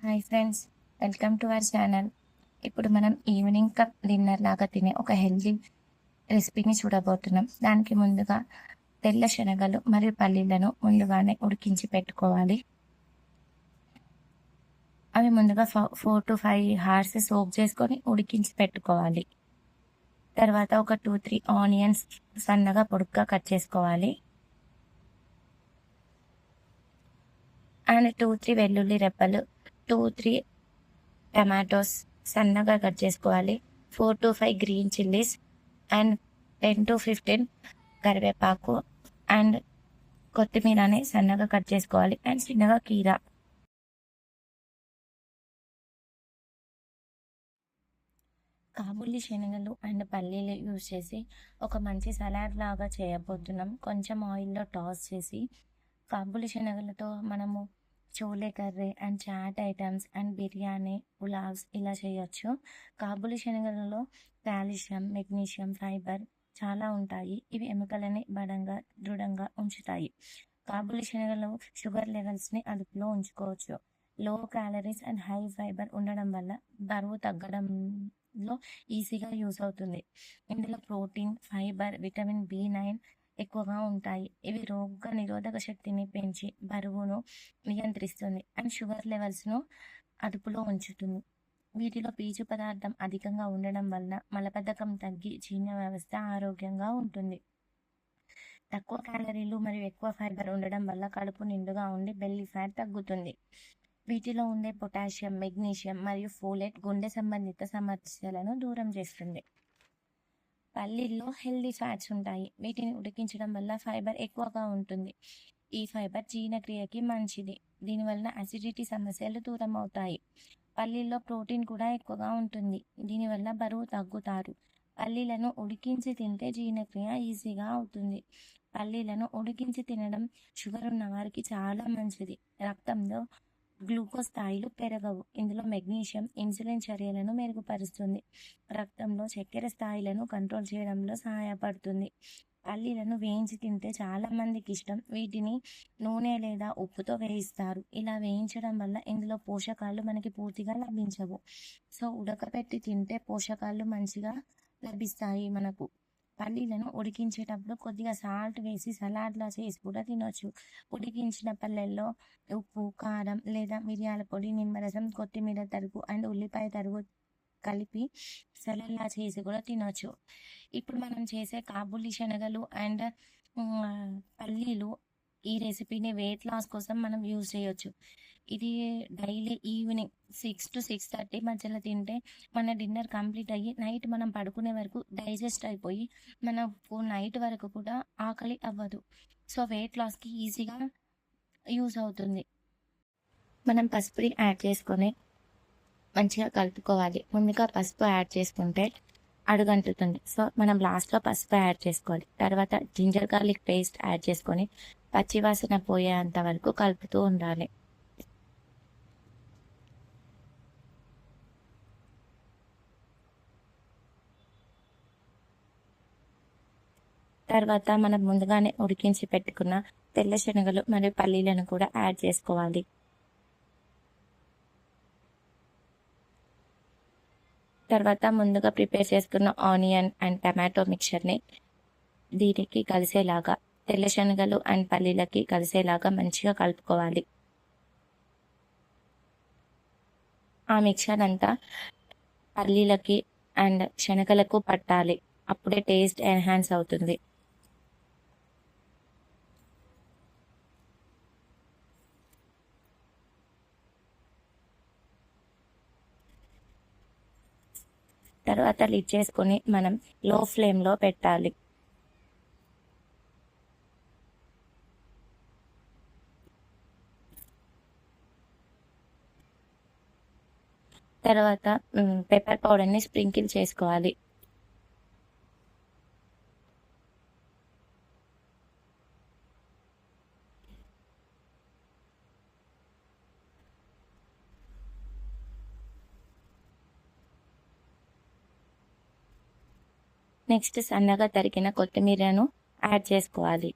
Hi friends, welcome to our channel. ఇప్పుడు మనం evening cup dinner లాగా తినే ఒక హెల్తీ రెసిపీని చూడబోతున్నాం. దానికి ముందుగా తెల్ల శనగలు మరియు పల్లీలను ముందుగానే ఉడికించి పెట్టుకోవాలి. అవి ముందుగా 4 to 5 hours సోక్ చేసుకొని ఉడికించి పెట్టుకోవాలి. తర్వాత ఒక 2-3 ఆనియన్స్ సన్నగా పొడుగ్గా కట్ చేసుకోవాలి. అండ్ 2-3 వెల్లుల్లి రెబ్బలు, 2-3 టమాటోస్ సన్నగా కట్ చేసుకోవాలి. 4 to 5 green chillies and 10 to 15 కరివేపాకు అండ్ కొత్తిమీరని సన్నగా కట్ చేసుకోవాలి. అండ్ చిన్నగా కీరా. కాబూలి శనగలు అండ్ పల్లీలు యూజ్ చేసి ఒక మంచి సలాడ్ లాగా చేయబోతున్నాం. కొంచెం ఆయిల్లో టాస్ చేసి కాబూలి శనగలతో మనము chole curry and chaat items and biryani, pulaos ఇలా చేయొచ్చు. కాబూలి శనగలలో కాల్షియం, మెగ్నీషియం, ఫైబర్ చాలా ఉంటాయి. ఇవి ఎముకలని దృఢంగా ఉంచుతాయి. కాబూలి శనగలు షుగర్ లెవెల్స్ని అదుపులో ఉంచుకోవచ్చు. లో క్యాలరీస్ అండ్ హై ఫైబర్ ఉండడం వల్ల బరువు తగ్గడంలో ఈజీగా యూస్ అవుతుంది. ఇందులో ప్రోటీన్, ఫైబర్, విటమిన్ B9 ఎక్కువగా ఉంటాయి. ఇవి రోగ నిరోధక శక్తిని పెంచి బరువును నియంత్రిస్తుంది అండ్ షుగర్ లెవెల్స్ను అదుపులో ఉంచుతుంది. వీటిలో పీచు పదార్థం అధికంగా ఉండడం వలన మలబద్ధకం తగ్గి జీర్ణ వ్యవస్థ ఆరోగ్యంగా ఉంటుంది. తక్కువ క్యాలరీలు మరియు ఎక్కువ ఫైబర్ ఉండడం వల్ల కడుపు నిండుగా ఉండి బెల్లీ ఫ్యాట్ తగ్గుతుంది. వీటిలో ఉండే పొటాషియం, మెగ్నీషియం మరియు ఫోలేట్ గుండె సంబంధిత సమస్యలను దూరం చేస్తుంది. పల్లీల్లో హెల్దీ ఫ్యాట్స్ ఉంటాయి. వీటిని ఉడికించడం వల్ల ఫైబర్ ఎక్కువగా ఉంటుంది. ఈ ఫైబర్ జీర్ణక్రియకి మంచిది. దీనివల్ల అసిడిటీ సమస్యలు దూరం అవుతాయి. పల్లీల్లో ప్రోటీన్ కూడా ఎక్కువగా ఉంటుంది. దీనివల్ల బరువు తగ్గుతారు. పల్లీలను ఉడికించి తింటే జీర్ణక్రియ ఈజీగా అవుతుంది. పల్లీలను ఉడికించి తినడం షుగర్ ఉన్న వారికి చాలా మంచిది. రక్తంలో గ్లూకోజ్ స్థాయిలు పెరగవు. ఇందులో మెగ్నీషియం ఇన్సులిన్ చర్యలను మెరుగుపరుస్తుంది. రక్తంలో చక్కెర స్థాయిలను కంట్రోల్ చేయడంలో సహాయపడుతుంది. పల్లీలను వేయించి తింటే చాలా మందికి ఇష్టం. వీటిని నూనె లేదా ఉప్పుతో వేయిస్తారు. ఇలా వేయించడం వల్ల ఇందులో పోషకాలు మనకి పూర్తిగా లభించవు. సో ఉడకపెట్టి తింటే పోషకాలు మంచిగా లభిస్తాయి మనకు. పల్లీలను ఉడికించేటప్పుడు కొద్దిగా సాల్ట్ వేసి సలాడ్లా చేసి కూడా తినొచ్చు. ఉడికించిన పల్లెల్లో ఉప్పు, కారం లేదా మిరియాల పొడి, నిమ్మరసం, కొత్తిమీర తరుగు అండ్ ఉల్లిపాయ తరుగు కలిపి సలాడ్లా చేసి కూడా తినొచ్చు. ఇప్పుడు మనం చేసే కాబూలి శనగలు అండ్ పల్లీలు ఈ రెసిపీని వెయిట్ లాస్ కోసం మనం యూజ్ చేయొచ్చు. ఇది డైలీ ఈవినింగ్ 6 to 6:30 మధ్యలో తింటే మన డిన్నర్ కంప్లీట్ అయ్యి నైట్ మనం పడుకునే వరకు డైజెస్ట్ అయిపోయి మనకు నైట్ వరకు కూడా ఆకలి అవ్వదు. సో వెయిట్ లాస్కి ఈజీగా యూజ్ అవుతుంది. మనం పసుపుని యాడ్ చేసుకొని మంచిగా కలుపుకోవాలి. ముందుగా పసుపు యాడ్ చేసుకుంటే అడుగంటుతుంది. సో మనం లాస్ట్లో పసుపు యాడ్ చేసుకోవాలి. తర్వాత జింజర్ గార్లిక్ పేస్ట్ యాడ్ చేసుకొని పచ్చివాసన పోయేంత వరకు కలుపుతూ ఉండాలి. తర్వాత మనం ముందుగానే ఉడికించి పెట్టుకున్న తెల్ల శనగలు మరియు పల్లీలను కూడా యాడ్ చేసుకోవాలి. తర్వాత ముందుగా ప్రిపేర్ చేసుకున్న ఆనియన్ అండ్ టమాటో మిక్చర్ని దీనికి కలిసేలాగా, తెల్ల శనగలు అండ్ పల్లీలకి కలిసేలాగా మంచిగా కలుపుకోవాలి. ఆ మిక్చర్ అంతా పల్లీలకి అండ్ శనగలకు పట్టాలి. అప్పుడే టేస్ట్ ఎన్హాన్స్ అవుతుంది. తర్వాత లిడ్ చేసుకొని మనం లో ఫ్లేమ్లో పెట్టాలి. తర్వాత పెప్పర్ పౌడర్ని స్ప్రింకిల్ చేసుకోవాలి. నెక్స్ట్ సన్నగా తరిగిన కొత్తిమీరను యాడ్ చేసుకోవాలి.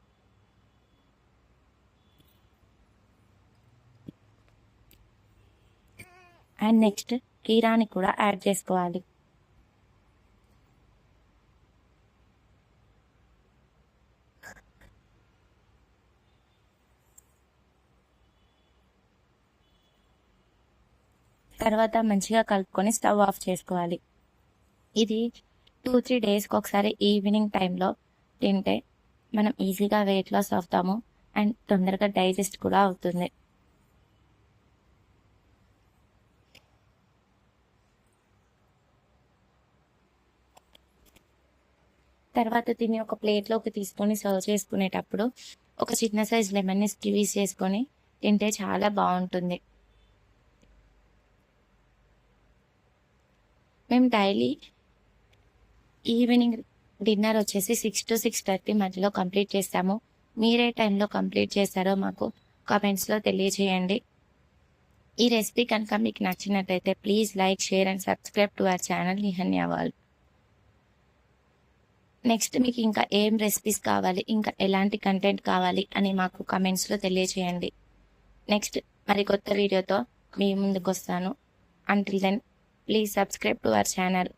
అండ్ నెక్స్ట్ కీరాని కూడా యాడ్ చేసుకోవాలి. తర్వాత మంచిగా కలుపుకొని స్టవ్ ఆఫ్ చేసుకోవాలి. ఇది 2-3 డేస్కి ఒకసారి ఈవినింగ్ టైంలో తింటే మనం ఈజీగా వెయిట్ లాస్ అవుతాము అండ్ తొందరగా డైజెస్ట్ కూడా అవుతుంది. తర్వాత దీన్ని ఒక ప్లేట్లోకి తీసుకొని సర్వ్ చేసుకునేటప్పుడు ఒక చిన్న సైజ్ లెమన్ని స్క్వీజ్ చేసుకొని తింటే చాలా బాగుంటుంది. మేము డైలీ ఈవినింగ్ డిన్నర్ వచ్చేసి 6 to 6:30 మధ్యలో కంప్లీట్ చేస్తాము. మీరే టైంలో కంప్లీట్ చేస్తారో మాకు కామెంట్స్లో తెలియజేయండి. ఈ రెసిపీ కనుక మీకు నచ్చినట్టయితే please like, share and subscribe to our channel Nihanya world. Next మీకు ఇంకా ఏం రెసిపీస్ కావాలి, ఇంకా ఎలాంటి కంటెంట్ కావాలి అని మాకు కమెంట్స్లో తెలియజేయండి. నెక్స్ట్ మరి కొత్త వీడియోతో మీ ముందుకు వస్తాను. Until then please subscribe to our channel.